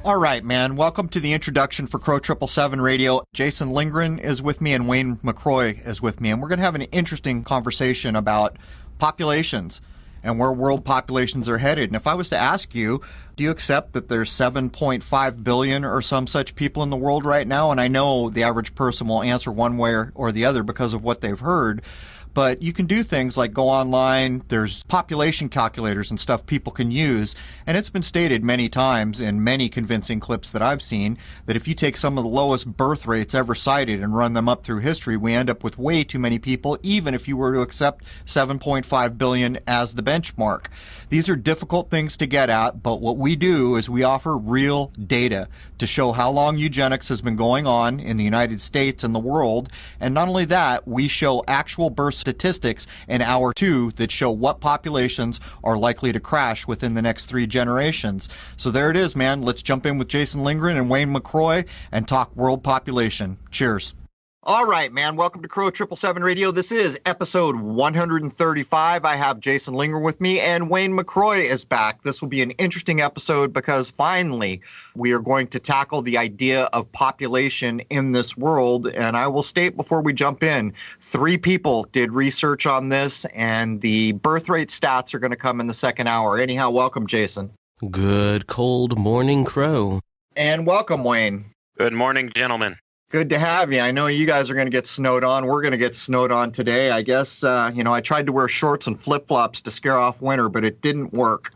All right, man. Welcome to the introduction for Crow 777 Radio. Jason Lindgren is with me and Wayne McCroy is with me. And we're going to have an interesting conversation about populations and where world populations are headed. And if I was to ask you, do you accept that there's 7.5 billion or some such people in the world right now? And I know the average person will answer one way or the other because of what they've heard. But you can do things like go online. There's population calculators and stuff people can use. And it's been stated many times in many convincing clips that I've seen that if you take some of the lowest birth rates ever cited and run them up through history, we end up with way too many people, even if you were to accept 7.5 billion as the benchmark. These are difficult things to get at, but what we do is we offer real data to show how long eugenics has been going on in the United States and the world. And not only that, we show actual birth statistics in hour 2 that show what populations are likely to crash within the next 3 generations. So there it is, man. Let's jump in with Jason Lindgren and Wayne McCroy and talk world population. Cheers. All right, man. Welcome to Crow 777 Radio. This is episode 135. I have Jason Lindgren with me, and Wayne McCroy is back. This will be an interesting episode because finally we are going to tackle the idea of population in this world. And I will state before we jump in, 3 people did research on this, and the birth rate stats are going to come in the second hour. Anyhow, welcome, Jason. Good cold morning, Crow. And welcome, Wayne. Good morning, gentlemen. Good to have you. I know you guys are going to get snowed on. We're going to get snowed on today. I guess, I tried to wear shorts and flip-flops to scare off winter, but it didn't work.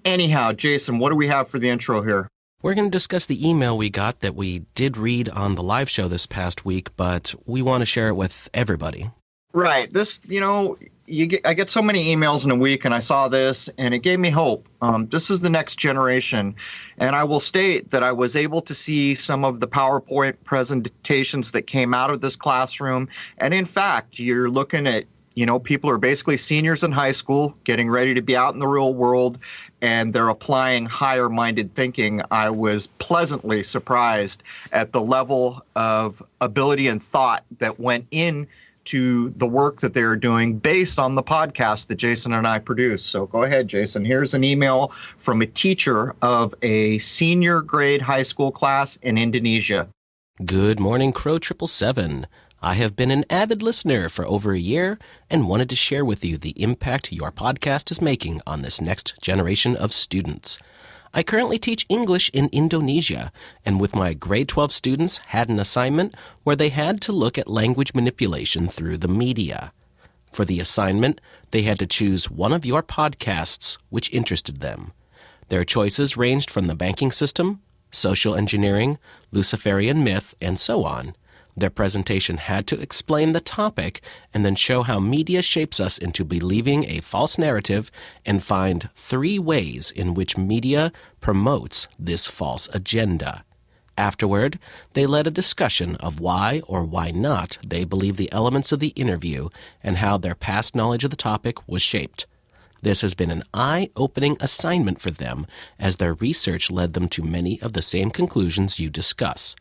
Anyhow, Jason, what do we have for the intro here? We're going to discuss the email we got that we did read on the live show this past week, but we want to share it with everybody. Right. This, I get so many emails in a week, and I saw this, and it gave me hope. This is the next generation. And I will state that I was able to see some of the PowerPoint presentations that came out of this classroom. And in fact, you're looking at, people are basically seniors in high school getting ready to be out in the real world, and they're applying higher-minded thinking. I was pleasantly surprised at the level of ability and thought that went in to the work that they're doing based on the podcast that Jason and I produce. So go ahead, Jason. Here's an email from a teacher of a senior grade high school class in Indonesia. Good morning, Crow 777. I have been an avid listener for over a year and wanted to share with you the impact your podcast is making on this next generation of students. I currently teach English in Indonesia, and with my grade 12 students had an assignment where they had to look at language manipulation through the media. For the assignment, they had to choose one of your podcasts which interested them. Their choices ranged from the banking system, social engineering, Luciferian myth, and so on. Their presentation had to explain the topic and then show how media shapes us into believing a false narrative and find 3 ways in which media promotes this false agenda. Afterward, they led a discussion of why or why not they believe the elements of the interview and how their past knowledge of the topic was shaped. This has been an eye-opening assignment for them as their research led them to many of the same conclusions you discuss.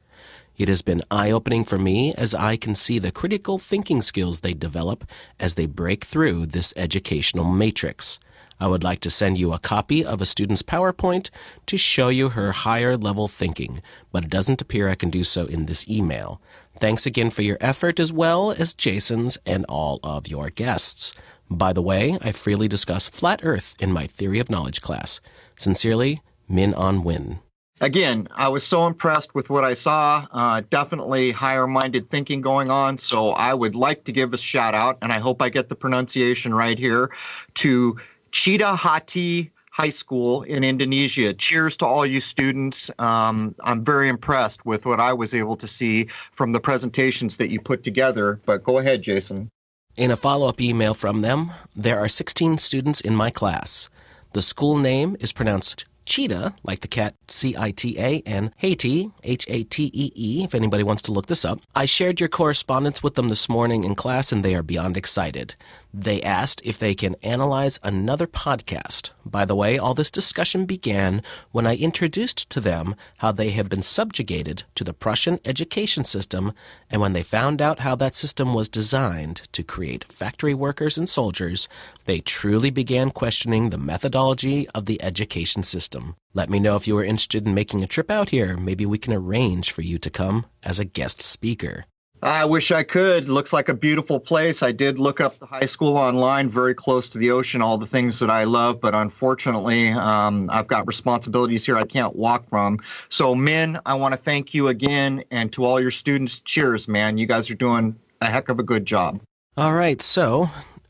It has been eye-opening for me as I can see the critical thinking skills they develop as they break through this educational matrix. I would like to send you a copy of a student's PowerPoint to show you her higher-level thinking, but it doesn't appear I can do so in this email. Thanks again for your effort as well as Jason's and all of your guests. By the way, I freely discuss flat Earth in my Theory of Knowledge class. Sincerely, Min On Win. Again, I was so impressed with what I saw. Definitely higher-minded thinking going on. So I would like to give a shout out, and I hope I get the pronunciation right here, to Cita Hati High School in Indonesia. Cheers to all you students. I'm very impressed with what I was able to see from the presentations that you put together. But go ahead, Jason. In a follow-up email from them, there are 16 students in my class. The school name is pronounced Cheetah, like the cat C-I-T-A, and Haiti, H-A-T-E-E, if anybody wants to look this up. I shared your correspondence with them this morning in class, and they are beyond excited. They asked if they can analyze another podcast. By the way, all this discussion began when I introduced to them how they had been subjugated to the Prussian education system, and when they found out how that system was designed to create factory workers and soldiers, they truly began questioning the methodology of the education system. Let me know if you are interested in making a trip out here. Maybe we can arrange for you to come as a guest speaker. I wish I could. Looks like a beautiful place. I did look up the high school online, very close to the ocean, all the things that I love. But unfortunately, I've got responsibilities here I can't walk from. So, Min, I want to thank you again. And to all your students, cheers, man. You guys are doing a heck of a good job. All right. So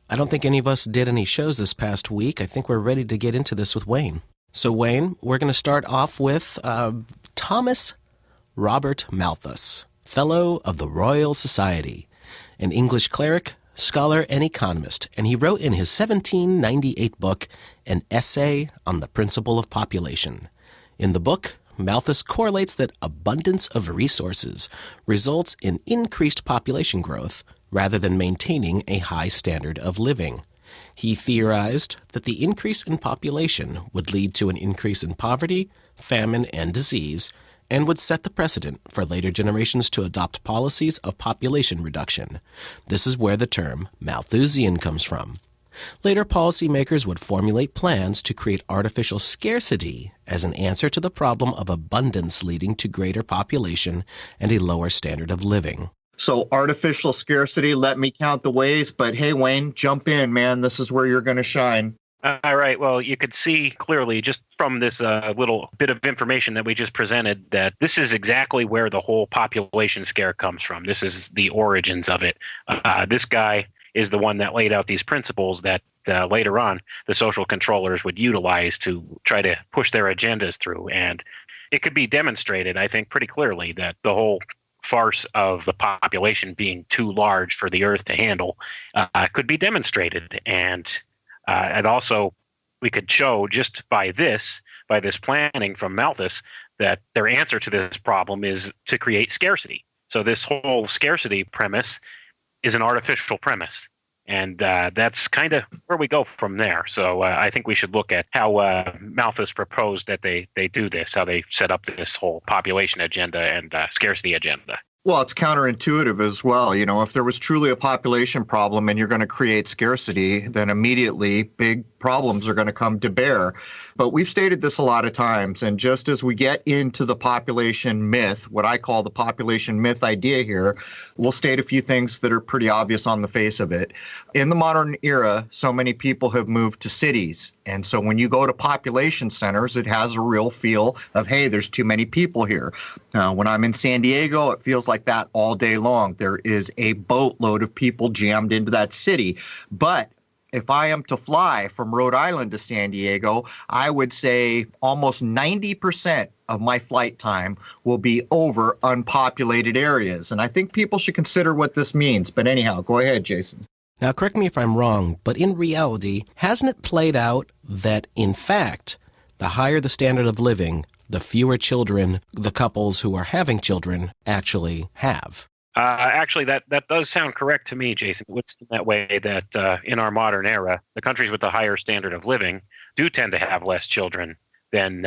I don't think any of us did any shows this past week. I think we're ready to get into this with Wayne. So, Wayne, we're going to start off with Thomas Robert Malthus, Fellow of the Royal Society, an English cleric, scholar, and economist, and he wrote in his 1798 book an essay on the principle of population. In the book, Malthus correlates that abundance of resources results in increased population growth rather than maintaining a high standard of living. He theorized that the increase in population would lead to an increase in poverty, famine, and disease, and would set the precedent for later generations to adopt policies of population reduction. This is where the term Malthusian comes from. Later policymakers would formulate plans to create artificial scarcity as an answer to the problem of abundance leading to greater population and a lower standard of living. So artificial scarcity, let me count the ways. But hey, Wayne, jump in, man. This is where you're going to shine. All right. Well, you could see clearly just from this little bit of information that we just presented that this is exactly where the whole population scare comes from. This is the origins of it. This guy is the one that laid out these principles that later on the social controllers would utilize to try to push their agendas through. And it could be demonstrated, I think, pretty clearly that the whole farce of the population being too large for the earth to handle could be demonstrated. And also, we could show just by this planning from Malthus that their answer to this problem is to create scarcity. So this whole scarcity premise is an artificial premise. And that's kind of where we go from there. So I think we should look at how Malthus proposed that they do this, how they set up this whole population agenda and scarcity agenda. Well, it's counterintuitive as well. You know, if there was truly a population problem and you're going to create scarcity, then immediately big problems are going to come to bear. But we've stated this a lot of times. And just as we get into the population myth, what I call the population myth idea here, we'll state a few things that are pretty obvious on the face of it. In the modern era, so many people have moved to cities. And so when you go to population centers, it has a real feel of, hey, there's too many people here. When I'm in San Diego, it feels like that all day long. There is a boatload of people jammed into that city. But if I am to fly from Rhode Island to San Diego, I would say almost 90% of my flight time will be over unpopulated areas. And I think people should consider what this means. But anyhow, go ahead, Jason. Now, correct me if I'm wrong, but in reality, hasn't it played out that, in fact, the higher the standard of living, the fewer children the couples who are having children actually have? Actually, that does sound correct to me, Jason. It would seem that way that in our modern era, the countries with the higher standard of living do tend to have less children than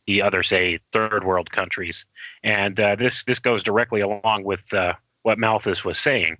the other, say, third world countries. And this goes directly along with what Malthus was saying.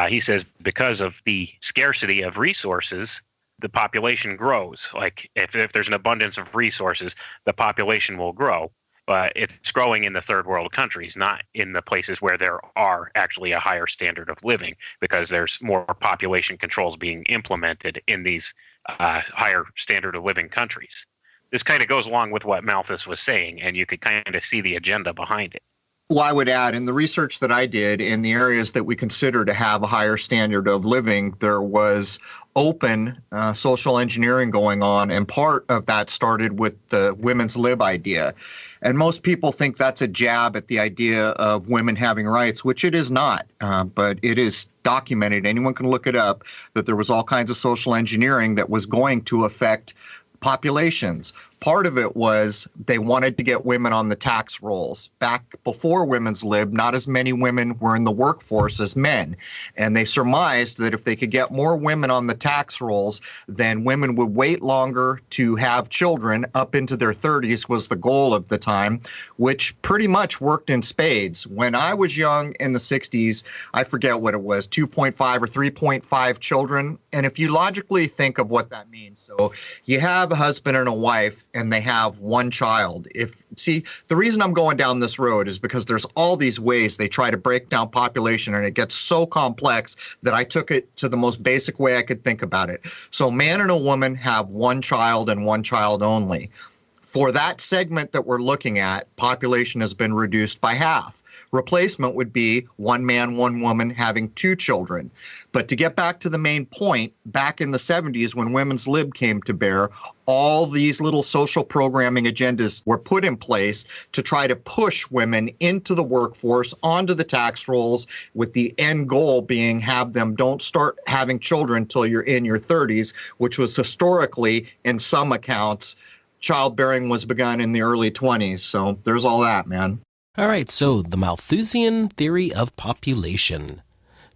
He says because of the scarcity of resources, the population grows. Like if there's an abundance of resources, the population will grow. But it's growing in the third world countries, not in the places where there are actually a higher standard of living, because there's more population controls being implemented in these higher standard of living countries. This kind of goes along with what Malthus was saying, and you could kind of see the agenda behind it. Well, I would add, in the research that I did, in the areas that we consider to have a higher standard of living, there was open social engineering going on, and part of that started with the women's lib idea. And most people think that's a jab at the idea of women having rights, which it is not, but it is documented. Anyone can look it up, that there was all kinds of social engineering that was going to affect populations. Part of it was they wanted to get women on the tax rolls. Back before women's lib, not as many women were in the workforce as men. And they surmised that if they could get more women on the tax rolls, then women would wait longer to have children. Up into their 30s was the goal of the time, which pretty much worked in spades. When I was young in the 60s, I forget what it was, 2.5 or 3.5 children. And if you logically think of what that means, so you have a husband and a wife, and they have one child. The reason I'm going down this road is because there's all these ways they try to break down population, and it gets so complex that I took it to the most basic way I could think about it. So man and a woman have one child and one child only. For that segment that we're looking at, population has been reduced by half. Replacement would be one man, one woman having two children. But to get back to the main point, back in the 70s when women's lib came to bear, all these little social programming agendas were put in place to try to push women into the workforce, onto the tax rolls, with the end goal being have them don't start having children until you're in your 30s, which was historically, in some accounts, childbearing was begun in the early 20s. So there's all that, man. All right, so the Malthusian theory of population.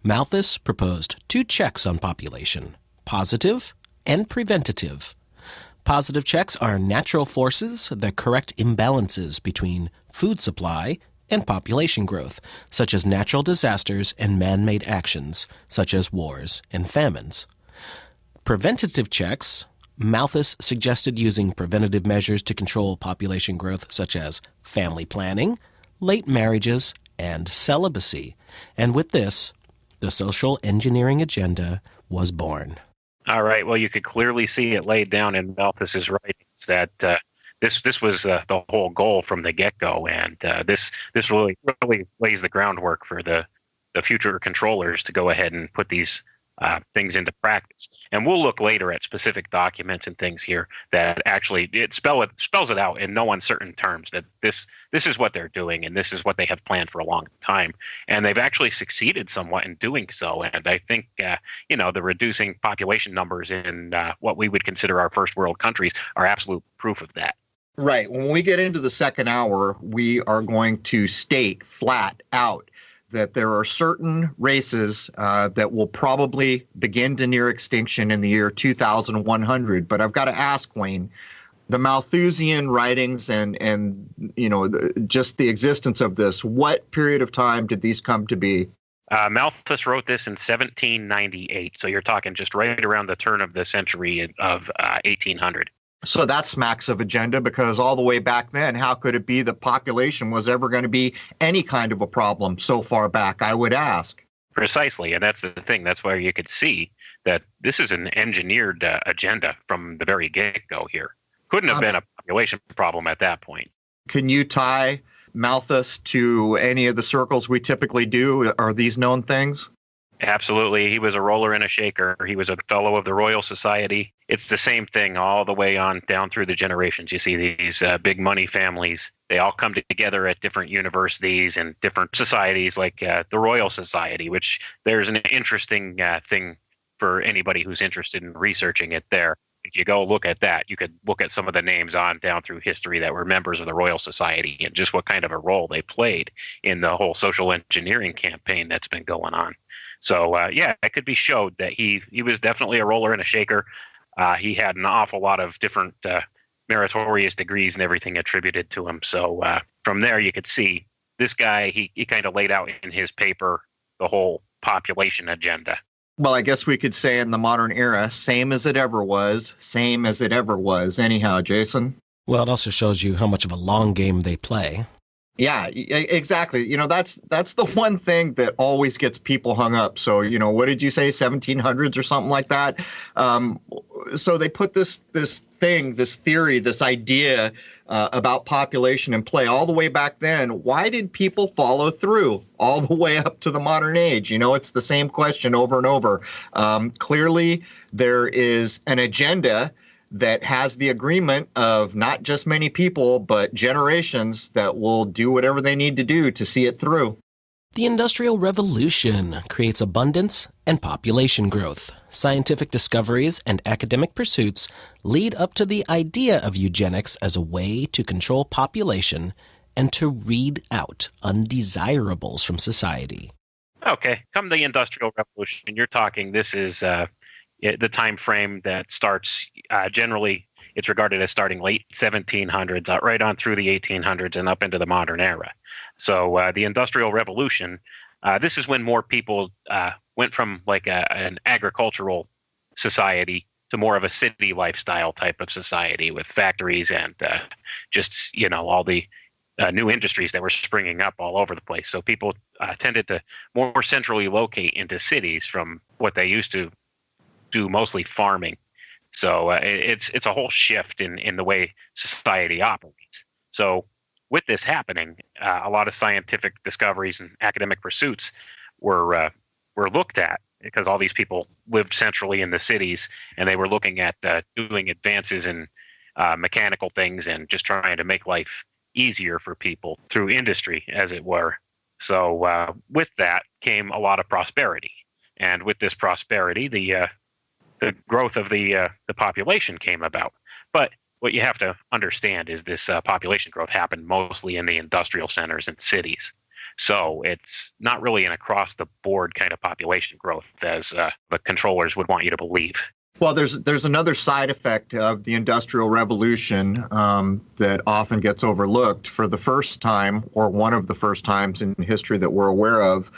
Malthus proposed two checks on population, positive and preventative. Positive checks are natural forces that correct imbalances between food supply and population growth, such as natural disasters and man-made actions, such as wars and famines. Preventative checks, Malthus suggested using preventative measures to control population growth, such as family planning, late marriages, and celibacy. And with this, the social engineering agenda was born. All right. Well, you could clearly see it laid down in Malthus's writings that this was the whole goal from the get-go, and this really lays the groundwork for the future controllers to go ahead and put these things into practice. And we'll look later at specific documents and things here that actually spells it out in no uncertain terms that this is what they're doing and this is what they have planned for a long time. And they've actually succeeded somewhat in doing so. And I think, the reducing population numbers in what we would consider our first world countries are absolute proof of that. Right. When we get into the second hour, we are going to state flat out that there are certain races that will probably begin to near extinction in the year 2100. But I've got to ask, Wayne, the Malthusian writings and just the existence of this, what period of time did these come to be? Malthus wrote this in 1798. So you're talking just right around the turn of the century of 1800. So that smacks of agenda, because all the way back then, how could it be that population was ever going to be any kind of a problem so far back, I would ask? Precisely. And that's the thing. That's where you could see that this is an engineered agenda from the very get-go here. Couldn't have been a population problem at that point. Can you tie Malthus to any of the circles we typically do? Are these known things? Absolutely. He was a roller and a shaker. He was a fellow of the Royal Society. It's the same thing all the way on down through the generations. You see these big money families. They all come together at different universities and different societies like the Royal Society, which there's an interesting thing for anybody who's interested in researching it there. If you go look at that, you could look at some of the names on down through history that were members of the Royal Society and just what kind of a role they played in the whole social engineering campaign that's been going on. So, it could be showed that he was definitely a roller and a shaker. He had an awful lot of different meritorious degrees and everything attributed to him. So from there, you could see this guy, he kind of laid out in his paper the whole population agenda. Well, I guess we could say in the modern era, same as it ever was, same as it ever was. Anyhow, Jason? Well, it also shows you how much of a long game they play. Yeah, exactly. That's the one thing that always gets people hung up. So, what did you say, 1700s or something like that? So they put this theory, this idea about population in play all the way back then. Why did people follow through all the way up to the modern age? It's the same question over and over. Clearly, there is an agenda that has the agreement of not just many people, but generations that will do whatever they need to do to see it through. The Industrial Revolution creates abundance and population growth. Scientific discoveries and academic pursuits lead up to the idea of eugenics as a way to control population and to weed out undesirables from society. Okay, come the Industrial Revolution, you're talking, this is the time frame that starts, generally, it's regarded as starting late 1700s, right on through the 1800s and up into the modern era. So the Industrial Revolution, this is when more people went from like an agricultural society to more of a city lifestyle type of society with factories and just, all the new industries that were springing up all over the place. So people tended to more centrally locate into cities from what they used to do, mostly farming. So it's a whole shift in the way society operates. So with this happening, a lot of scientific discoveries and academic pursuits were looked at because all these people lived centrally in the cities, and they were looking at doing advances in mechanical things and just trying to make life easier for people through industry, as it were. So with that came a lot of prosperity, and with this prosperity, the growth of the population came about. But what you have to understand is this population growth happened mostly in the industrial centers and cities. So it's not really an across-the-board kind of population growth as the controllers would want you to believe. Well, there's another side effect of the Industrial Revolution that often gets overlooked. For the first time, or one of the first times in history that we're aware of,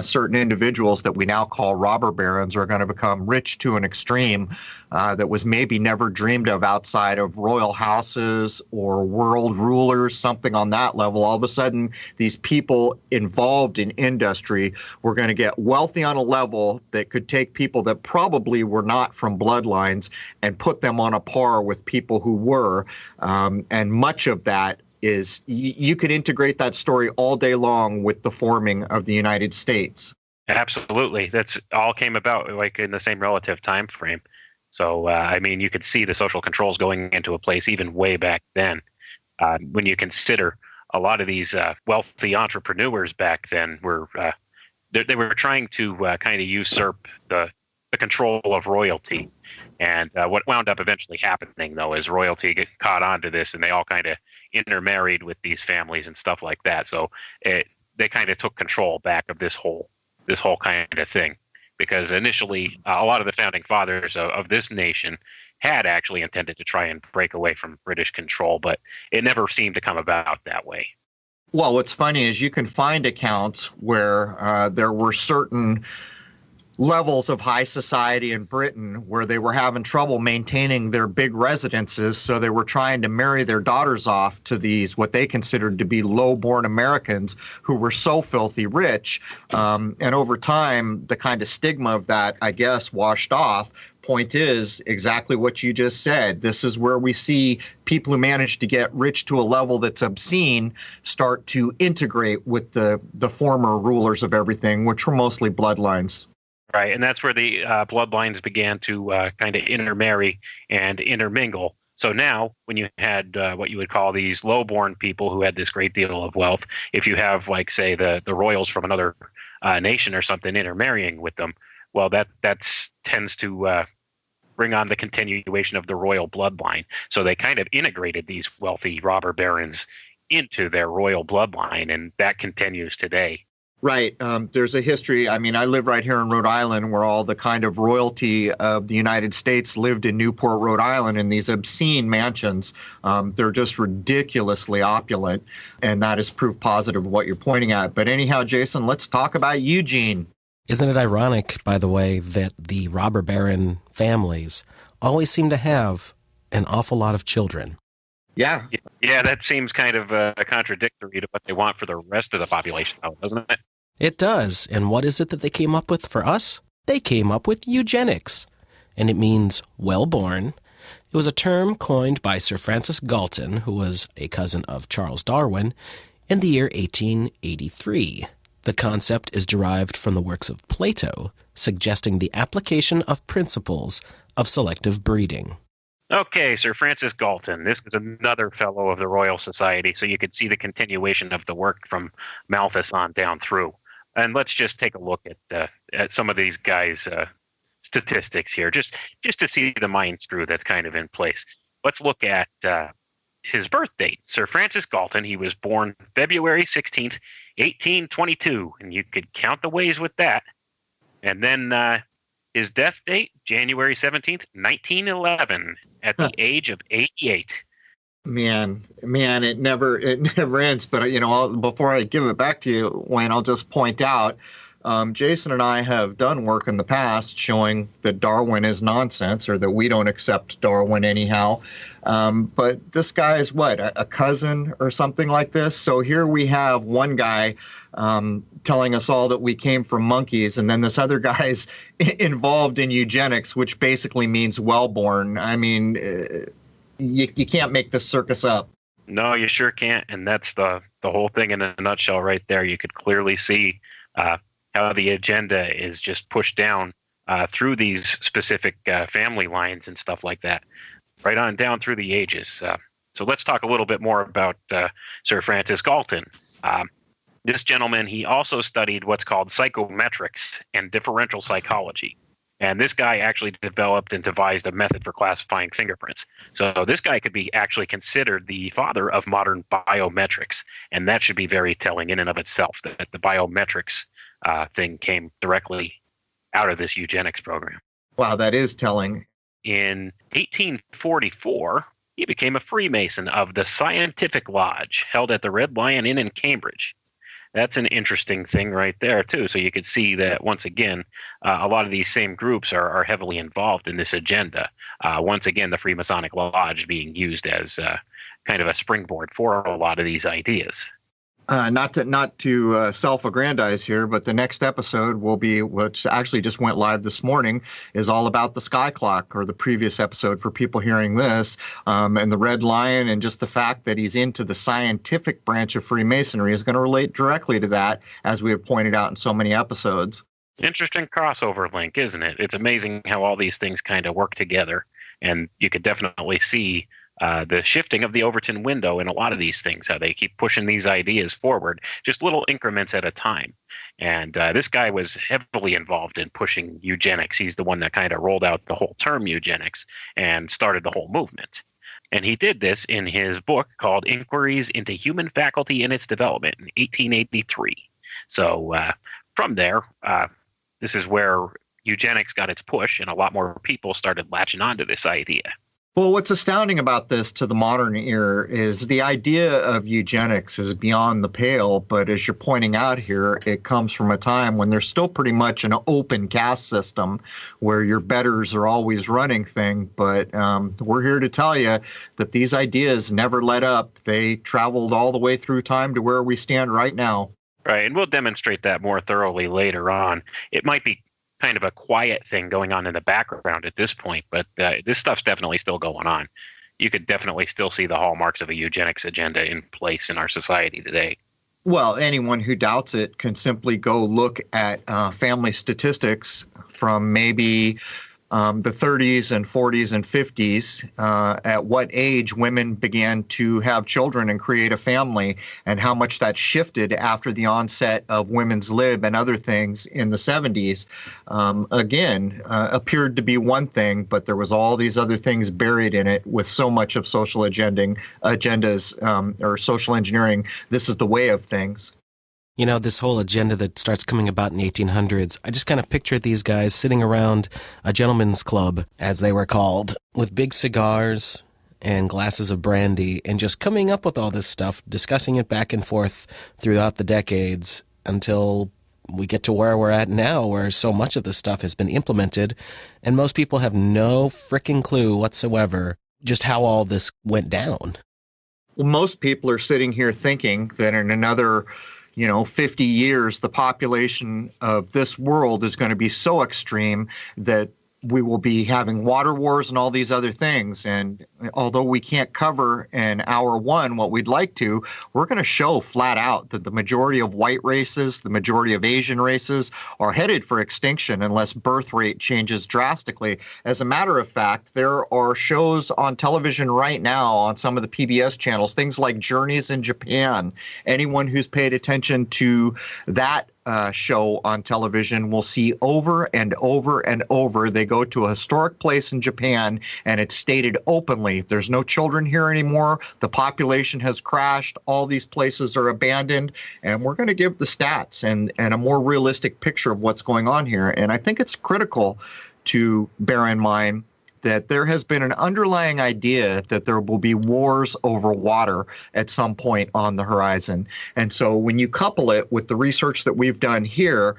certain individuals that we now call robber barons are going to become rich to an extreme that was maybe never dreamed of outside of royal houses or world rulers, something on that level. All of a sudden, these people involved in industry were going to get wealthy on a level that could take people that probably were not from bloodlines and put them on a par with people who were. And much of that is you could integrate that story all day long with the forming of the United States. Absolutely. That's all came about like in the same relative time frame. So, you could see the social controls going into a place even way back then. When you consider a lot of these wealthy entrepreneurs back then were they were trying to kind of usurp the control of royalty. And what wound up eventually happening, though, is royalty caught on to this, and they all kind of intermarried with these families and stuff like that. So they kind of took control back of this whole kind of thing, because initially a lot of the founding fathers of this nation had actually intended to try and break away from British control, but it never seemed to come about that way. Well, what's funny is you can find accounts where there were certain levels of high society in Britain where they were having trouble maintaining their big residences, so they were trying to marry their daughters off to these what they considered to be low-born Americans who were so filthy rich. And over time, the kind of stigma of that, I guess, washed off. Point is exactly what you just said. This is where we see people who manage to get rich to a level that's obscene start to integrate with the former rulers of everything, which were mostly bloodlines. Right, and that's where the bloodlines began to kind of intermarry and intermingle. So now, when you had what you would call these low-born people who had this great deal of wealth, if you have, like, say, the royals from another nation or something intermarrying with them, well, that tends to bring on the continuation of the royal bloodline. So they kind of integrated these wealthy robber barons into their royal bloodline, and that continues today. Right. There's a history. I live right here in Rhode Island, where all the kind of royalty of the United States lived in Newport, Rhode Island, in these obscene mansions. They're just ridiculously opulent, and that is proof positive of what you're pointing at. But anyhow, Jason, let's talk about Eugene. Isn't it ironic, by the way, that the robber baron families always seem to have an awful lot of children? Yeah. Yeah, that seems kind of contradictory to what they want for the rest of the population, doesn't it? It does. And what is it that they came up with for us? They came up with eugenics. And it means well-born. It was a term coined by Sir Francis Galton, who was a cousin of Charles Darwin, in the year 1883. The concept is derived from the works of Plato, suggesting the application of principles of selective breeding. Okay, Sir Francis Galton. This is another fellow of the Royal Society, so you could see the continuation of the work from Malthus on down through. And let's just take a look at some of these guys' statistics here, just to see the mind screw that's kind of in place. Let's look at his birth date. Sir Francis Galton, he was born February 16th, 1822, and you could count the ways with that. And then his death date, January 17th, 1911, at the age of 88. Man, it never ends. But, before I give it back to you, Wayne, I'll just point out, Jason and I have done work in the past showing that Darwin is nonsense, or that we don't accept Darwin anyhow. But this guy is a cousin or something like this. So here we have one guy telling us all that we came from monkeys, and then this other guy's involved in eugenics, which basically means well-born. I mean, you can't make this circus up. No, you sure can't. And that's the whole thing in a nutshell right there. You could clearly see how the agenda is just pushed down through these specific family lines and stuff like that, right on down through the ages. So let's talk a little bit more about Sir Francis Galton. This gentleman, he also studied what's called psychometrics and differential psychology. And this guy actually developed and devised a method for classifying fingerprints. So this guy could be actually considered the father of modern biometrics. And that should be very telling in and of itself, that the biometrics thing came directly out of this eugenics program. Wow, that is telling. In 1844, he became a Freemason of the Scientific Lodge, held at the Red Lion Inn in Cambridge. That's an interesting thing right there, too. So you could see that, once again, a lot of these same groups are heavily involved in this agenda. Once again, the Freemasonic Lodge being used as kind of a springboard for a lot of these ideas. Not to self-aggrandize here, but the next episode will be, which actually just went live this morning, is all about the sky clock, or the previous episode for people hearing this, and the Red Lion, and just the fact that he's into the scientific branch of Freemasonry is going to relate directly to that, as we have pointed out in so many episodes. Interesting crossover link, isn't it? It's amazing how all these things kind of work together, and you could definitely see the shifting of the Overton window in a lot of these things, how they keep pushing these ideas forward, just little increments at a time. And this guy was heavily involved in pushing eugenics. He's the one that kind of rolled out the whole term eugenics and started the whole movement. And he did this in his book called Inquiries into Human Faculty and Its Development in 1883. So from there, this is where eugenics got its push, and a lot more people started latching onto this idea. Well, what's astounding about this to the modern ear is the idea of eugenics is beyond the pale, but as you're pointing out here, it comes from a time when there's still pretty much an open caste system where your betters are always running thing. But we're here to tell you that these ideas never let up. They traveled all the way through time to where we stand right now. Right, and we'll demonstrate that more thoroughly later on. It might be kind of a quiet thing going on in the background at this point, but this stuff's definitely still going on. You could definitely still see the hallmarks of a eugenics agenda in place in our society today. Well, anyone who doubts it can simply go look at family statistics from maybe the 30s and 40s and 50s, at what age women began to have children and create a family, and how much that shifted after the onset of women's lib and other things in the 70s. Appeared to be one thing, but there was all these other things buried in it with so much of social agendas or social engineering. This is the way of things. You know, this whole agenda that starts coming about in the 1800s, I just kind of picture these guys sitting around a gentleman's club, as they were called, with big cigars and glasses of brandy, and just coming up with all this stuff, discussing it back and forth throughout the decades until we get to where we're at now, where so much of this stuff has been implemented, and most people have no frickin' clue whatsoever just how all this went down. Well, most people are sitting here thinking that in another 50 years, the population of this world is going to be so extreme that we will be having water wars and all these other things. And although we can't cover in hour one what we'd like to, we're going to show flat out that the majority of white races, the majority of Asian races are headed for extinction unless birth rate changes drastically. As a matter of fact, there are shows on television right now on some of the PBS channels, things like Journeys in Japan. Anyone who's paid attention to that show on television will see over and over and over. They go to a historic place in Japan, and it's stated openly, there's no children here anymore. The population has crashed. All these places are abandoned. And we're going to give the stats and a more realistic picture of what's going on here. And I think it's critical to bear in mind that there has been an underlying idea that there will be wars over water at some point on the horizon. And so when you couple it with the research that we've done here,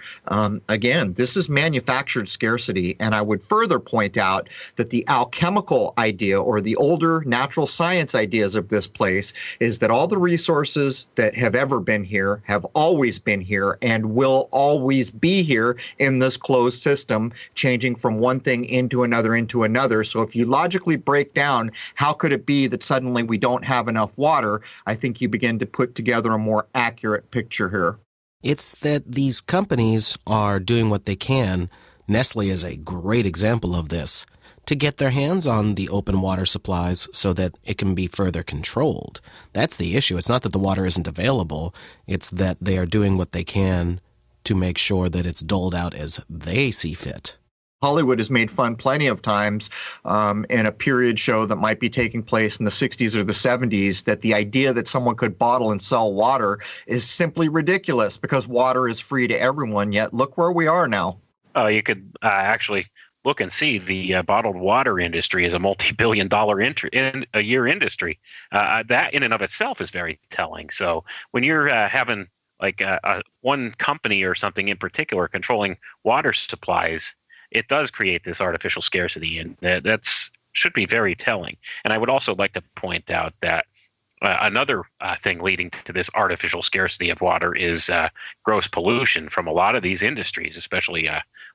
again, this is manufactured scarcity. And I would further point out that the alchemical idea or the older natural science ideas of this place is that all the resources that have ever been here have always been here and will always be here in this closed system, changing from one thing into another. So if you logically break down how could it be that suddenly we don't have enough water, I think you begin to put together a more accurate picture here. It's that these companies are doing what they can. Nestle is a great example of this, to get their hands on the open water supplies so that it can be further controlled. That's the issue. It's not that the water isn't available. It's that they are doing what they can to make sure that it's doled out as they see fit. Hollywood has made fun plenty of times in a period show that might be taking place in the 60s or the 70s that the idea that someone could bottle and sell water is simply ridiculous because water is free to everyone. Yet look where we are now. You could actually look and see the bottled water industry is a multi-billion-dollar a year industry. That in and of itself is very telling. So when you're having like one company or something in particular controlling water supplies, it does create this artificial scarcity, and that's should be very telling. And I would also like to point out that another thing leading to this artificial scarcity of water is gross pollution from a lot of these industries, especially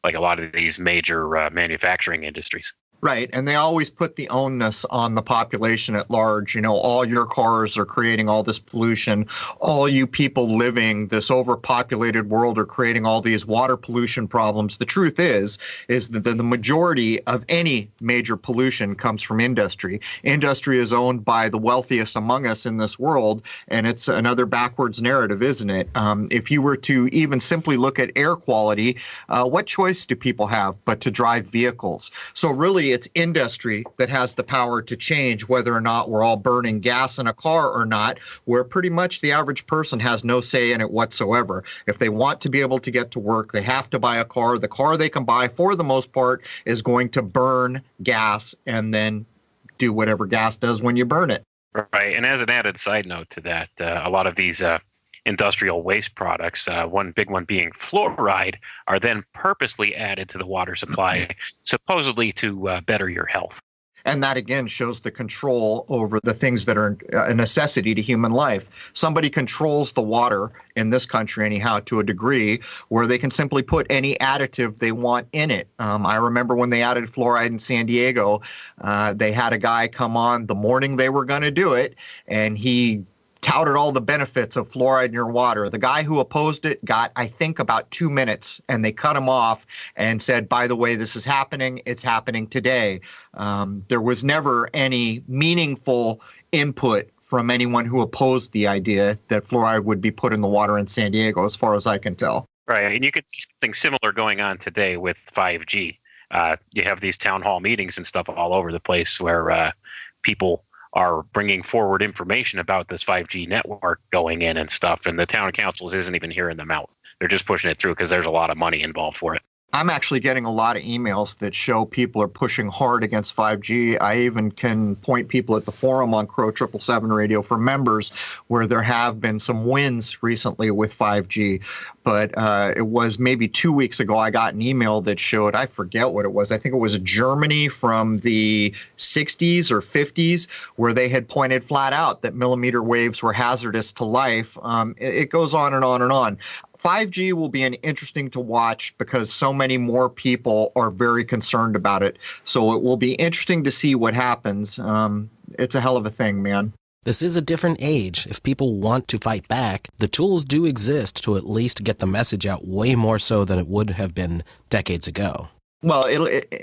like a lot of these major manufacturing industries. Right. And they always put the onus on the population at large. You know, all your cars are creating all this pollution. All you people living this overpopulated world are creating all these water pollution problems. The truth is that the majority of any major pollution comes from industry. Industry is owned by the wealthiest among us in this world. And it's another backwards narrative, isn't it? If you were to even simply look at air quality, what choice do people have but to drive vehicles? So really, it's industry that has the power to change whether or not we're all burning gas in a car or not, where pretty much the average person has no say in it whatsoever. If they want to be able to get to work, they have to buy a car. The car they can buy, for the most part, is going to burn gas and then do whatever gas does when you burn it. Right. And as an added side note to that, a lot of these industrial waste products, one big one being fluoride, are then purposely added to the water supply, supposedly to better your health. And that, again, shows the control over the things that are a necessity to human life. Somebody controls the water in this country, anyhow, to a degree where they can simply put any additive they want in it. I remember when they added fluoride in San Diego, they had a guy come on the morning they were going to do it, and he touted all the benefits of fluoride in your water. The guy who opposed it got, I think, about 2 minutes, and they cut him off and said, by the way, this is happening. It's happening today. There was never any meaningful input from anyone who opposed the idea that fluoride would be put in the water in San Diego, as far as I can tell. Right. And you could see something similar going on today with 5G. You have these town hall meetings and stuff all over the place where people are bringing forward information about this 5G network going in and stuff, and the town councils isn't even hearing them out. They're just pushing it through because there's a lot of money involved for it. I'm actually getting a lot of emails that show people are pushing hard against 5G. I even can point people at the forum on Crow 777 Radio for members where there have been some wins recently with 5G. But it was maybe 2 weeks ago I got an email that showed, I forget what it was, I think it was Germany from the 60s or 50s, where they had pointed flat out that millimeter waves were hazardous to life. It goes on and on and on. 5G will be an interesting to watch because so many more people are very concerned about it. So it will be interesting to see what happens. It's a hell of a thing, man. This is a different age. If people want to fight back, the tools do exist to at least get the message out way more so than it would have been decades ago. Well,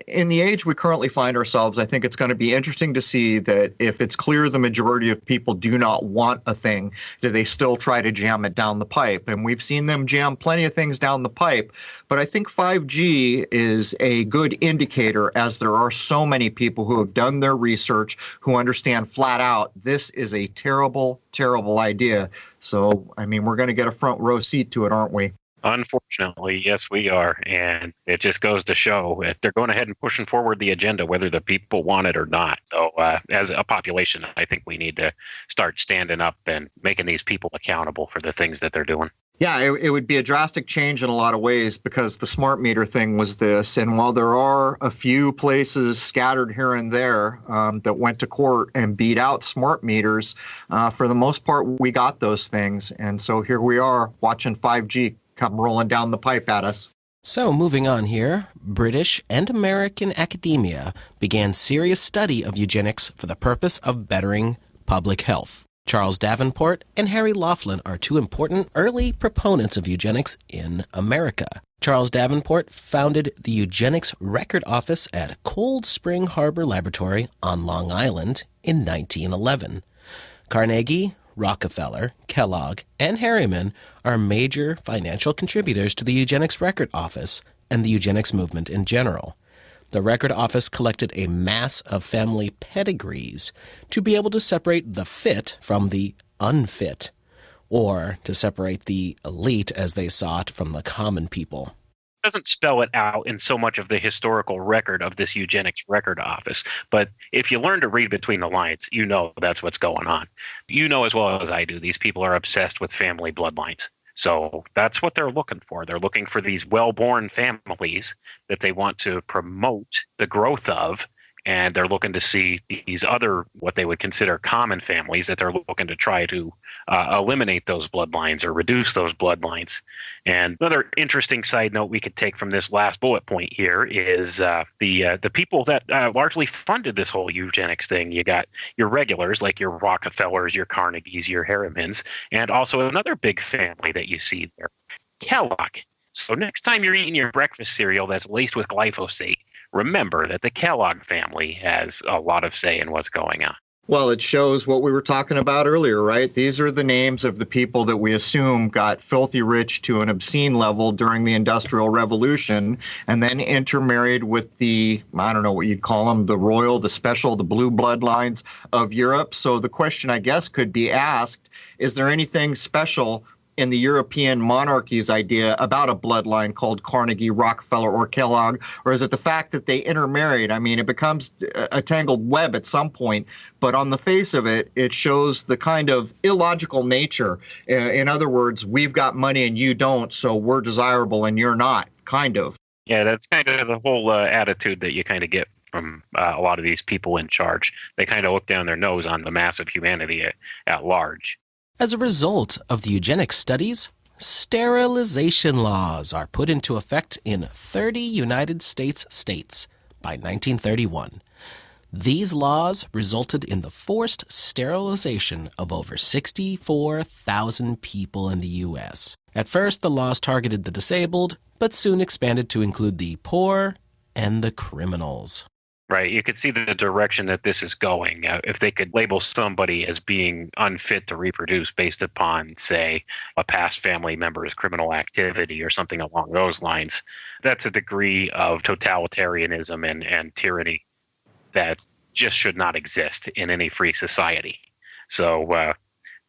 in the age we currently find ourselves, I think it's going to be interesting to see that if it's clear the majority of people do not want a thing, do they still try to jam it down the pipe? And we've seen them jam plenty of things down the pipe. But I think 5G is a good indicator, as there are so many people who have done their research, who understand flat out this is a terrible, terrible idea. So, I mean, we're going to get a front row seat to it, aren't we? Unfortunately, yes, we are. And it just goes to show that they're going ahead and pushing forward the agenda, whether the people want it or not. So as a population, I think we need to start standing up and making these people accountable for the things that they're doing. Yeah, it would be a drastic change in a lot of ways, because the smart meter thing was this. And while there are a few places scattered here and there that went to court and beat out smart meters, for the most part, we got those things. And so here we are watching 5G come rolling down the pipe at us. So, moving on here, British and American academia began serious study of eugenics for the purpose of bettering public health. Charles Davenport and Harry Laughlin are two important early proponents of eugenics in America. Charles Davenport founded the Eugenics Record Office at Cold Spring Harbor Laboratory on Long Island in 1911. Carnegie, Rockefeller, Kellogg, and Harriman are major financial contributors to the Eugenics Record Office and the eugenics movement in general. The Record Office collected a mass of family pedigrees to be able to separate the fit from the unfit, or to separate the elite, as they saw it, from the common people. Doesn't spell it out in so much of the historical record of this Eugenics Record Office, but if you learn to read between the lines, you know that's what's going on. You know as well as I do, these people are obsessed with family bloodlines. So that's what they're looking for. They're looking for these well-born families that they want to promote the growth of, and they're looking to see these other, what they would consider common families, that they're looking to try to eliminate those bloodlines or reduce those bloodlines. And another interesting side note we could take from this last bullet point here is the people that largely funded this whole eugenics thing. You got your regulars like your Rockefellers, your Carnegies, your Harrimans, and also another big family that you see there, Kellogg. So next time you're eating your breakfast cereal that's laced with glyphosate, remember that the Kellogg family has a lot of say in what's going on. Well, it shows what we were talking about earlier, right? These are the names of the people that we assume got filthy rich to an obscene level during the Industrial Revolution, and then intermarried with the, I don't know what you'd call them, the royal, the special, the blue bloodlines of Europe. So the question, I guess, could be asked, is there anything special in the European monarchy's idea about a bloodline called Carnegie, Rockefeller, or Kellogg? Or is it the fact that they intermarried? I mean, it becomes a tangled web at some point, but on the face of it, it shows the kind of illogical nature. In other words, we've got money and you don't, so we're desirable and you're not, kind of. Yeah, that's kind of the whole attitude that you kind of get from a lot of these people in charge. They kind of look down their nose on the mass of humanity at large. As a result of the eugenics studies, sterilization laws are put into effect in 30 United States states by 1931. These laws resulted in the forced sterilization of over 64,000 people in the U.S. At first, the laws targeted the disabled, but soon expanded to include the poor and the criminals. Right. You could see the direction that this is going. If they could label somebody as being unfit to reproduce based upon, say, a past family member's criminal activity or something along those lines, that's a degree of totalitarianism and tyranny that just should not exist in any free society. So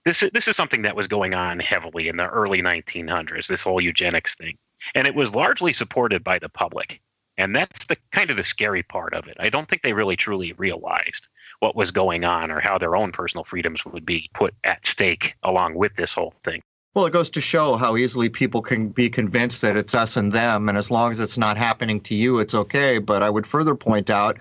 this is something that was going on heavily in the early 1900s, this whole eugenics thing. And it was largely supported by the public. And that's the kind of the scary part of it. I don't think they really truly realized what was going on or how their own personal freedoms would be put at stake along with this whole thing. Well, it goes to show how easily people can be convinced that it's us and them, and as long as it's not happening to you, it's okay. But I would further point out,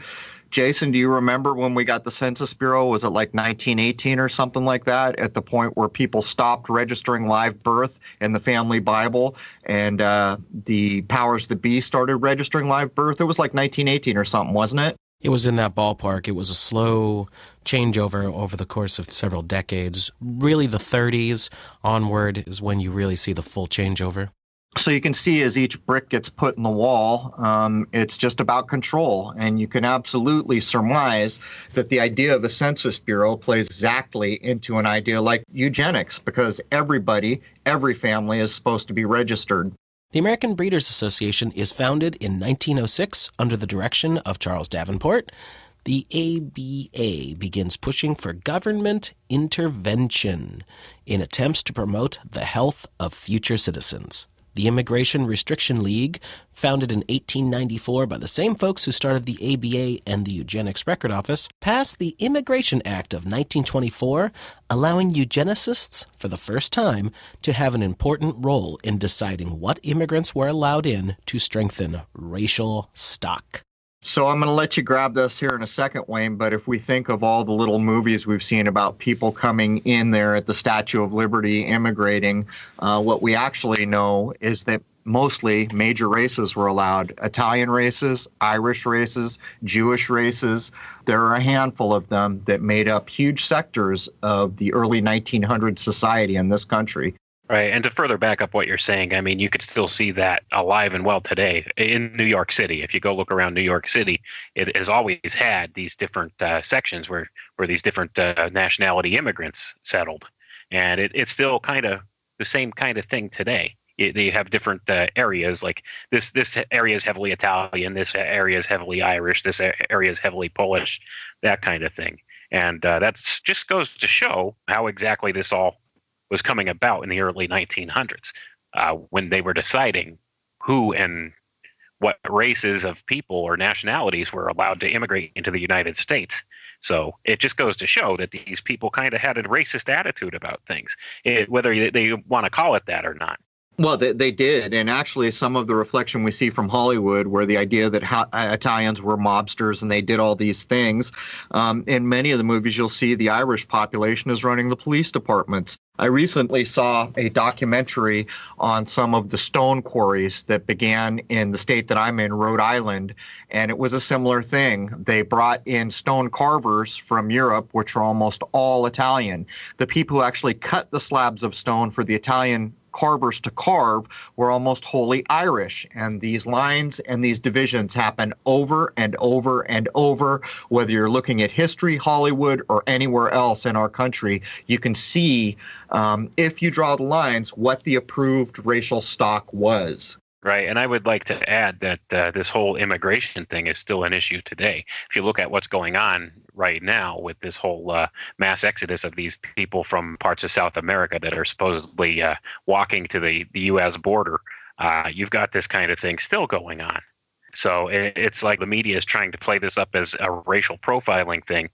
Jason, do you remember when we got the Census Bureau? Was it like 1918 or something like that, at the point where people stopped registering live birth in the family Bible, and the powers that be started registering live birth? It was like 1918 or something, wasn't it? It was in that ballpark. It was a slow changeover over the course of several decades. Really, the 30s onward is when you really see the full changeover. So you can see as each brick gets put in the wall, it's just about control. And you can absolutely surmise that the idea of a census bureau plays exactly into an idea like eugenics, because every family is supposed to be registered. The American Breeders Association is founded in 1906 under the direction of Charles Davenport. The ABA begins pushing for government intervention in attempts to promote the health of future citizens. The Immigration Restriction League, founded in 1894 by the same folks who started the ABA and the Eugenics Record Office, passed the Immigration Act of 1924, allowing eugenicists, for the first time, to have an important role in deciding what immigrants were allowed in to strengthen racial stock. So I'm going to let you grab this here in a second, Wayne, but if we think of all the little movies we've seen about people coming in there at the Statue of Liberty, immigrating, what we actually know is that mostly major races were allowed. Italian races, Irish races, Jewish races. There are a handful of them that made up huge sectors of the early 1900s society in this country. Right. And to further back up what you're saying, I mean, you could still see that alive and well today in New York City. If you go look around New York City, it has always had these different sections where these different nationality immigrants settled. And it's still kind of the same kind of thing today. They have different areas, like this area is heavily Italian, this area is heavily Irish, this area is heavily Polish, that kind of thing. And that just goes to show how exactly this all was coming about in the early 1900s when they were deciding who and what races of people or nationalities were allowed to immigrate into the United States. So it just goes to show that these people kind of had a racist attitude about things, whether they want to call it that or not. Well, they did. And actually, some of the reflection we see from Hollywood, where the idea that Italians were mobsters and they did all these things, in many of the movies, you'll see the Irish population is running the police departments. I recently saw a documentary on some of the stone quarries that began in the state that I'm in, Rhode Island, and it was a similar thing. They brought in stone carvers from Europe, which are almost all Italian. The people who actually cut the slabs of stone for the Italian carvers to carve were almost wholly Irish. And these lines and these divisions happen over and over and over. Whether you're looking at history, Hollywood, or anywhere else in our country, you can see, if you draw the lines, what the approved racial stock was. Right. And I would like to add that this whole immigration thing is still an issue today. If you look at what's going on right now with this whole mass exodus of these people from parts of South America that are supposedly walking to the U.S. border, you've got this kind of thing still going on. So it's like the media is trying to play this up as a racial profiling thing.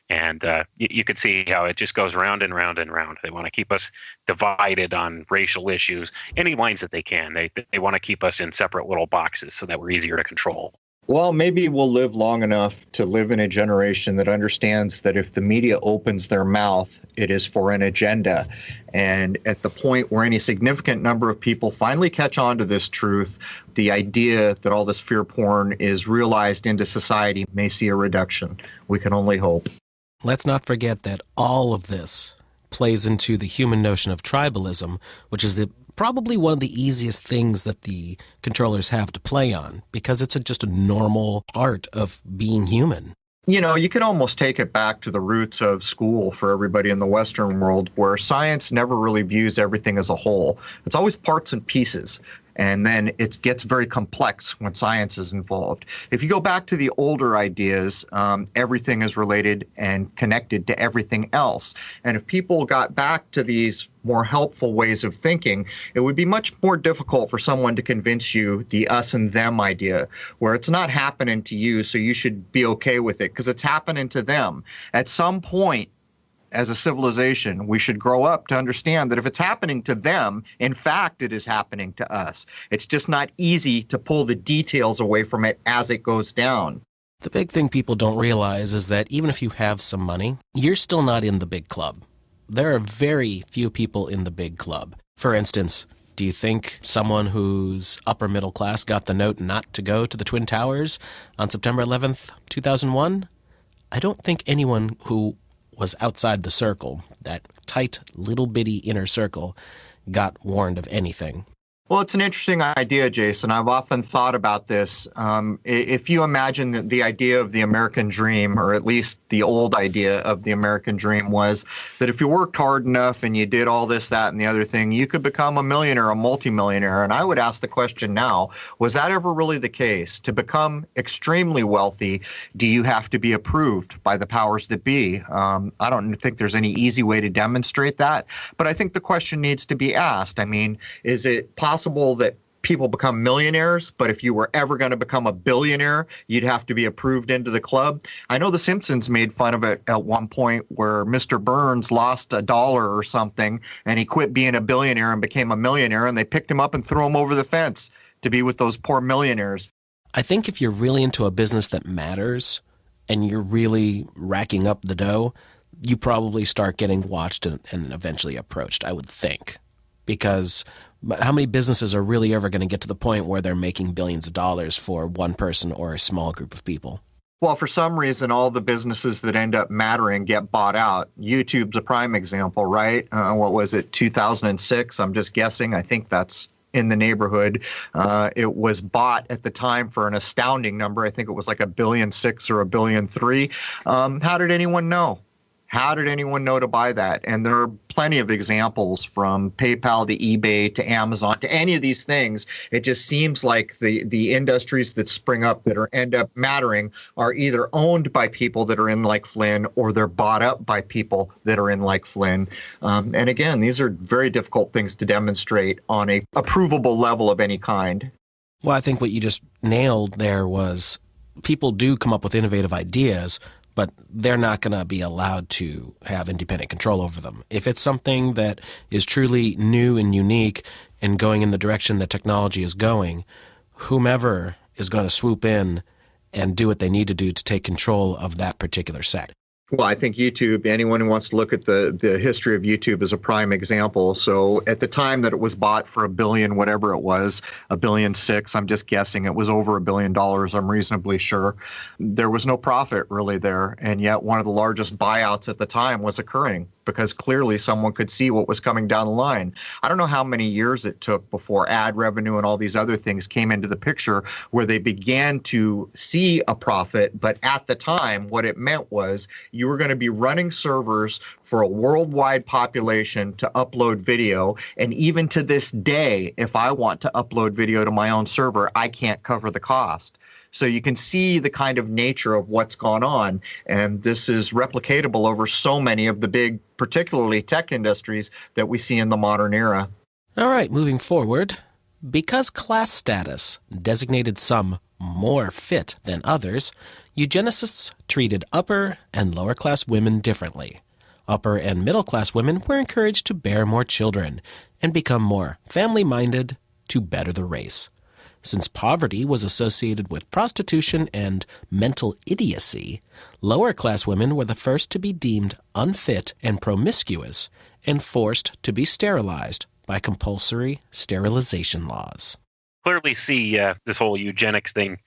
And you can see how it just goes round and round and round. They want to keep us divided on racial issues, any lines that they can. They want to keep us in separate little boxes so that we're easier to control. Well, maybe we'll live long enough to live in a generation that understands that if the media opens their mouth, it is for an agenda. And at the point where any significant number of people finally catch on to this truth, the idea that all this fear porn is realized into society may see a reduction. We can only hope. Let's not forget that all of this plays into the human notion of tribalism, which is probably one of the easiest things that the controllers have to play on, because it's just a normal part of being human. You know, you can almost take it back to the roots of school for everybody in the Western world, where science never really views everything as a whole. It's always parts and pieces. And then it gets very complex when science is involved. If you go back to the older ideas, everything is related and connected to everything else. And if people got back to these more helpful ways of thinking, it would be much more difficult for someone to convince you the us and them idea, where it's not happening to you, so you should be okay with it because it's happening to them. At some point, as a civilization, we should grow up to understand that if it's happening to them, in fact, it is happening to us. It's just not easy to pull the details away from it as it goes down. The big thing people don't realize is that even if you have some money, you're still not in the big club. There are very few people in the big club. For instance, do you think someone who's upper middle class got the note not to go to the Twin Towers on September 11th, 2001? I don't think anyone who was outside the circle, that tight little bitty inner circle, got warned of anything. Well, it's an interesting idea, Jason. I've often thought about this. If you imagine that the idea of the American dream, or at least the old idea of the American dream, was that if you worked hard enough and you did all this, that, and the other thing, you could become a millionaire, a multimillionaire. And I would ask the question now, was that ever really the case? To become extremely wealthy, do you have to be approved by the powers that be? I don't think there's any easy way to demonstrate that. But I think the question needs to be asked. I mean, is it possible that people become millionaires, but if you were ever going to become a billionaire, you'd have to be approved into the club? I know The Simpsons made fun of it at one point where Mr. Burns lost $1 or something, and he quit being a billionaire and became a millionaire, and they picked him up and threw him over the fence to be with those poor millionaires. I think if you're really into a business that matters and you're really racking up the dough, you probably start getting watched and eventually approached, I would think. Because how many businesses are really ever going to get to the point where they're making billions of dollars for one person or a small group of people? Well, for some reason, all the businesses that end up mattering get bought out. YouTube's a prime example, right? What was it, 2006? I'm just guessing. I think that's in the neighborhood. It was bought at the time for an astounding number. I think it was like $1.6 billion or $1.3 billion. How did anyone know? How did anyone know to buy that? And there are plenty of examples from PayPal to eBay to Amazon to any of these things. It just seems like the industries that spring up that end up mattering are either owned by people that are in like Flynn, or they're bought up by people that are in like Flynn. And again, these are very difficult things to demonstrate on a approvable level of any kind. Well, I think what you just nailed there was people do come up with innovative ideas, but they're not going to be allowed to have independent control over them. If it's something that is truly new and unique and going in the direction that technology is going, whomever is going to swoop in and do what they need to do to take control of that particular sector. Well, I think YouTube, anyone who wants to look at the history of YouTube is a prime example. So at the time that it was bought for $1 billion, whatever it was, $1.6 billion, I'm just guessing it was over $1 billion, I'm reasonably sure. There was no profit really there. And yet one of the largest buyouts at the time was occurring because clearly someone could see what was coming down the line. I don't know how many years it took before ad revenue and all these other things came into the picture where they began to see a profit. But at the time, what it meant was you were going to be running servers for a worldwide population to upload video. And even to this day, if I want to upload video to my own server, I can't cover the cost. So you can see the kind of nature of what's gone on. And this is replicatable over so many of the big, particularly tech industries that we see in the modern era. All right, moving forward. Because class status designated some more fit than others, eugenicists treated upper and lower class women differently. Upper and middle class women were encouraged to bear more children and become more family-minded to better the race. Since poverty was associated with prostitution and mental idiocy, lower-class women were the first to be deemed unfit and promiscuous and forced to be sterilized by compulsory sterilization laws. Clearly see this whole eugenics thing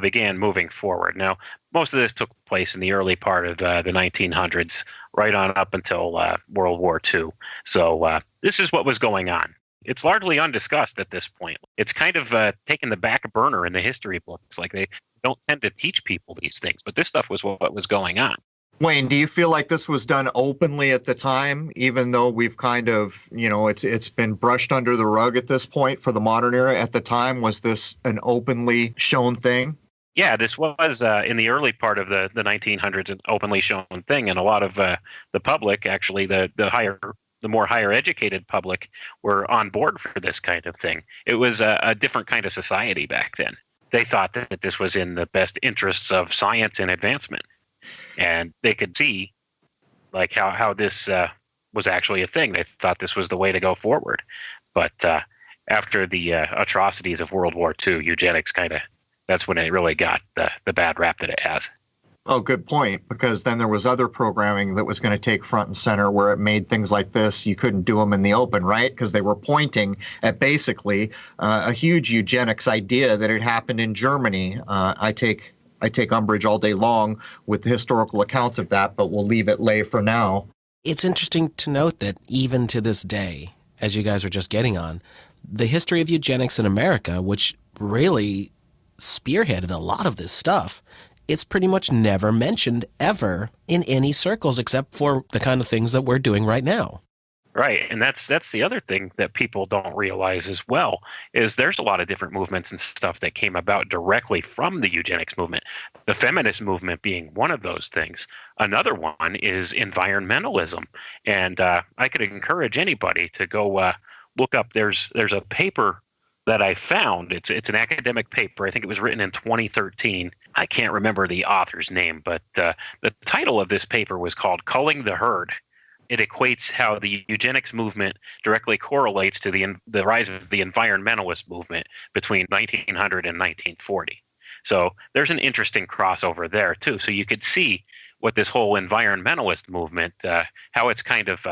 began moving forward. Now, most of this took place in the early part of the 1900s, right on up until World War II. So this is what was going on. It's largely undiscussed at this point. It's kind of taken the back burner in the history books. Like they don't tend to teach people these things, but this stuff was what was going on. Wayne, do you feel like this was done openly at the time, even though we've kind of, it's been brushed under the rug at this point for the modern era? At the time, was this an openly shown thing? Yeah, this was in the early part of the 1900s an openly shown thing, and a lot of the public, actually, the more higher educated public, were on board for this kind of thing. It was a different kind of society back then. They thought that this was in the best interests of science and advancement. And they could see like how this was actually a thing. They thought this was the way to go forward. But after the atrocities of World War II, eugenics that's when it really got the bad rap that it has. Oh, good point, because then there was other programming that was going to take front and center where it made things like this, you couldn't do them in the open, right? Because they were pointing at basically a huge eugenics idea that had happened in Germany. I take umbrage all day long with the historical accounts of that, but we'll leave it lay for now. It's interesting to note that even to this day, as you guys were just getting on, The history of eugenics in America, which really spearheaded a lot of this stuff, it's pretty much never mentioned ever in any circles except for the kind of things that we're doing right now. Right, and that's the other thing that people don't realize as well, is there's a lot of different movements and stuff that came about directly from the eugenics movement, the feminist movement being one of those things. Another one is environmentalism, and I could encourage anybody to go look up. There's a paper that I found. It's an academic paper. I think it was written in 2013. I can't remember the author's name, but the title of this paper was called Culling the Herd. It equates how the eugenics movement directly correlates to the rise of the environmentalist movement between 1900 and 1940. So there's an interesting crossover there, too. So you could see what this whole environmentalist movement, how it's kind of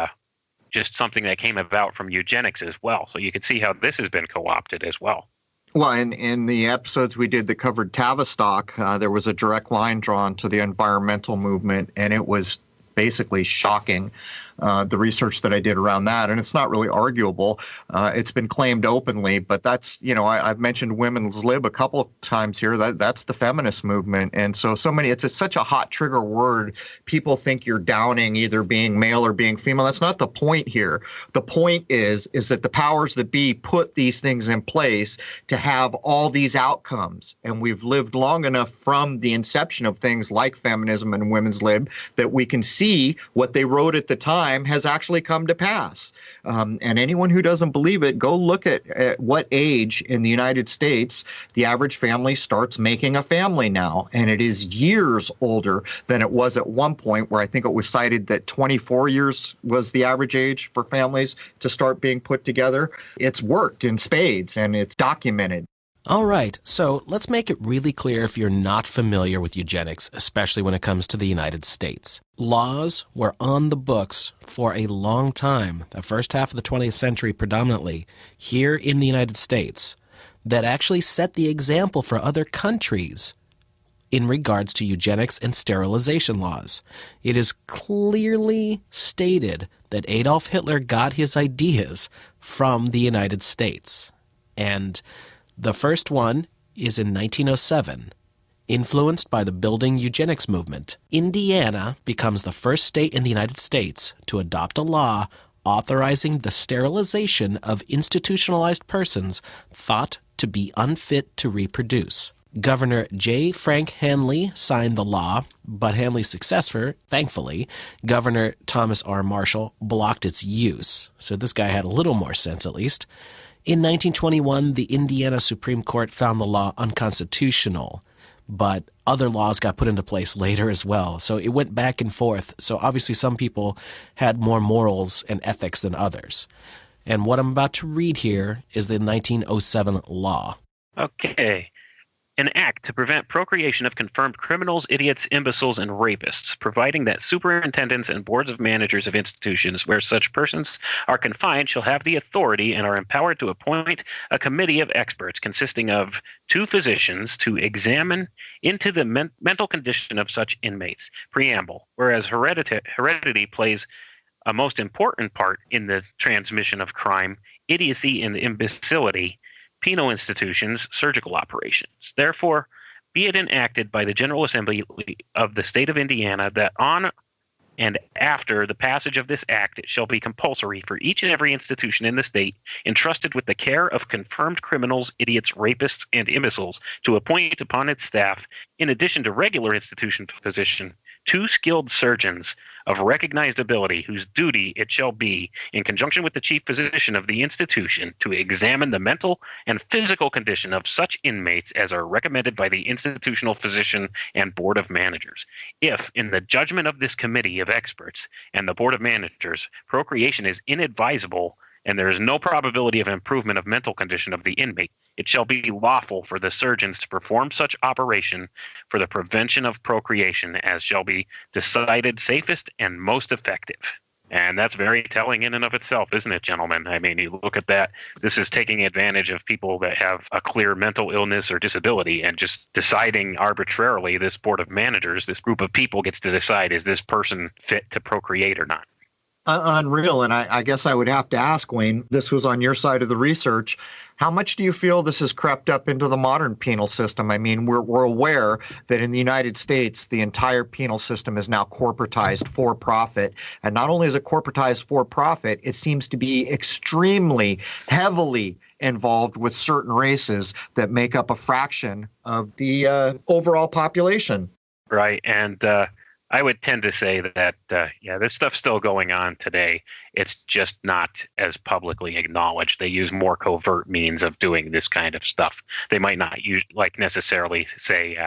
just something that came about from eugenics as well. So you could see how this has been co-opted as well. Well, in the episodes we did that covered Tavistock, there was a direct line drawn to the environmental movement, and it was basically shocking, the research that I did around that. And it's not really arguable. It's been claimed openly, but that's, I've mentioned women's lib a couple of times here. That's the feminist movement. And so many, it's such a hot trigger word. People think you're downing either being male or being female. That's not the point here. The point is that the powers that be put these things in place to have all these outcomes. And we've lived long enough from the inception of things like feminism and women's lib that we can see what they wrote at the time has actually come to pass. And anyone who doesn't believe it, go look at what age in the United States the average family starts making a family now. And it is years older than it was at one point, where I think it was cited that 24 years was the average age for families to start being put together. It's worked in spades and it's documented. All right, so let's make it really clear if you're not familiar with eugenics, especially when it comes to the United States. Laws were on the books for a long time, the first half of the 20th century predominantly, here in the United States, that actually set the example for other countries in regards to eugenics and sterilization laws. It is clearly stated that Adolf Hitler got his ideas from the United States. And the first one is in 1907. Influenced by the building eugenics movement, Indiana becomes the first state in the United States to adopt a law authorizing the sterilization of institutionalized persons thought to be unfit to reproduce. Governor J. Frank Hanley signed the law, but Hanley's successor, thankfully, Governor Thomas R. Marshall, blocked its use. So this guy had a little more sense, at least. In 1921, the Indiana Supreme Court found the law unconstitutional, but other laws got put into place later as well. So it went back and forth. So obviously some people had more morals and ethics than others. And what I'm about to read here is the 1907 law. Okay. An act to prevent procreation of confirmed criminals, idiots, imbeciles, and rapists, providing that superintendents and boards of managers of institutions where such persons are confined shall have the authority and are empowered to appoint a committee of experts consisting of 2 physicians to examine into the mental condition of such inmates. Preamble. Whereas heredity plays a most important part in the transmission of crime, idiocy and imbecility, penal institutions, surgical operations. Therefore, be it enacted by the General Assembly of the State of Indiana that on and after the passage of this act, it shall be compulsory for each and every institution in the state entrusted with the care of confirmed criminals, idiots, rapists, and imbeciles to appoint upon its staff, in addition to regular institution physician, 2 skilled surgeons of recognized ability, whose duty it shall be, in conjunction with the chief physician of the institution, to examine the mental and physical condition of such inmates as are recommended by the institutional physician and board of managers. If, in the judgment of this committee of experts and the board of managers, procreation is inadvisable and there is no probability of improvement of mental condition of the inmate, it shall be lawful for the surgeons to perform such operation for the prevention of procreation as shall be decided safest and most effective. And that's very telling in and of itself, isn't it, gentlemen? I mean, you look at that. This is taking advantage of people that have a clear mental illness or disability and just deciding arbitrarily, this board of managers, this group of people gets to decide, is this person fit to procreate or not? Unreal. And I guess I would have to ask, Wayne, this was on your side of the research. How much do you feel this has crept up into the modern penal system? I mean, we're aware that in the United States, the entire penal system is now corporatized for profit. And not only is it corporatized for profit, it seems to be extremely heavily involved with certain races that make up a fraction of the overall population. Right. And I would tend to say that, this stuff's still going on today. It's just not as publicly acknowledged. They use more covert means of doing this kind of stuff. They might not use, necessarily say,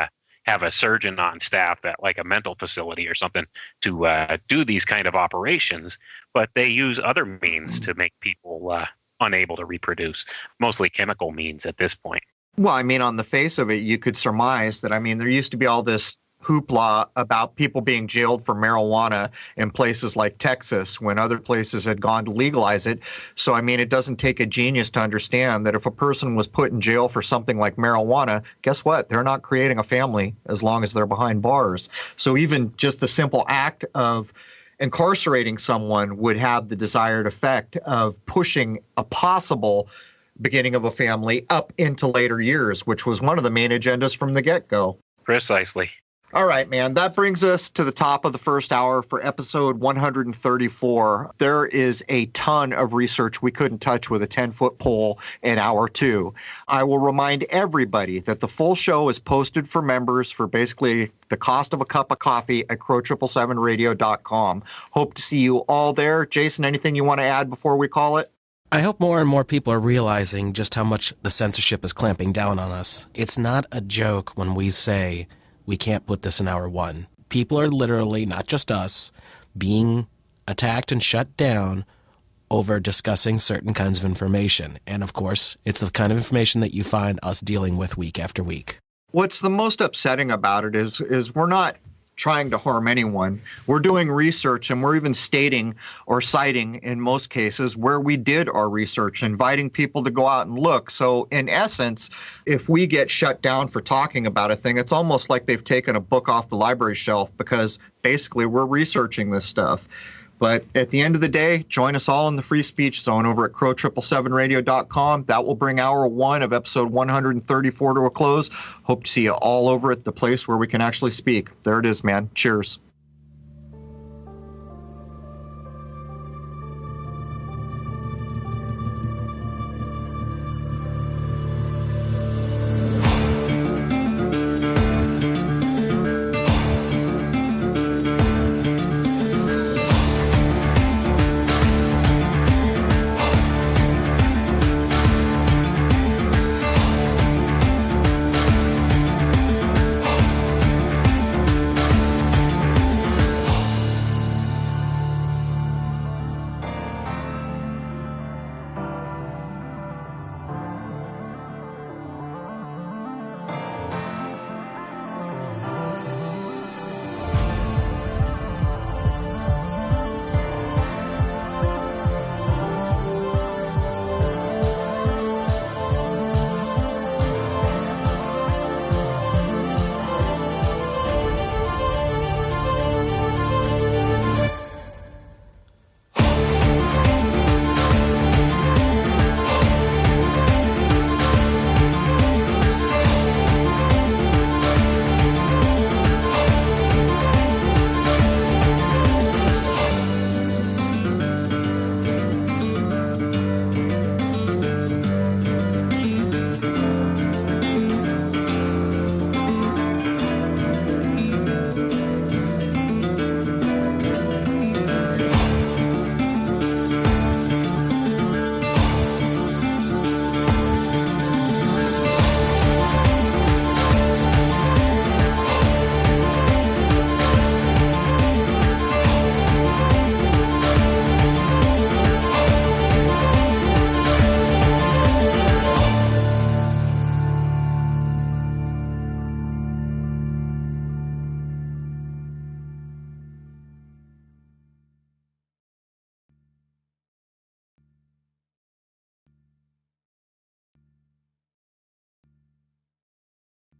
have a surgeon on staff at like a mental facility or something to do these kind of operations, but they use other means to make people unable to reproduce, mostly chemical means at this point. Well, I mean, on the face of it, you could surmise that, there used to be all this hoopla about people being jailed for marijuana in places like Texas when other places had gone to legalize it. So, it doesn't take a genius to understand that if a person was put in jail for something like marijuana, guess what? They're not creating a family as long as they're behind bars. So even just the simple act of incarcerating someone would have the desired effect of pushing a possible beginning of a family up into later years, which was one of the main agendas from the get-go. Precisely. All right, man. That brings us to the top of the first hour for episode 134. There is a ton of research we couldn't touch with a 10-foot pole in hour 2. I will remind everybody that the full show is posted for members for basically the cost of a cup of coffee at crow777radio.com. Hope to see you all there. Jason, anything you want to add before we call it? I hope more and more people are realizing just how much the censorship is clamping down on us. It's not a joke when we say we can't put this in hour 1. People are literally, not just us, being attacked and shut down over discussing certain kinds of information. And of course, it's the kind of information that you find us dealing with week after week. What's the most upsetting about it is we're not trying to harm anyone. We're doing research, and we're even stating or citing in most cases where we did our research, inviting people to go out and look. So in essence, if we get shut down for talking about a thing, it's almost like they've taken a book off the library shelf because basically we're researching this stuff. But at the end of the day, join us all in the free speech zone over at crow777radio.com. That will bring hour 1 of episode 134 to a close. Hope to see you all over at the place where we can actually speak. There it is, man. Cheers.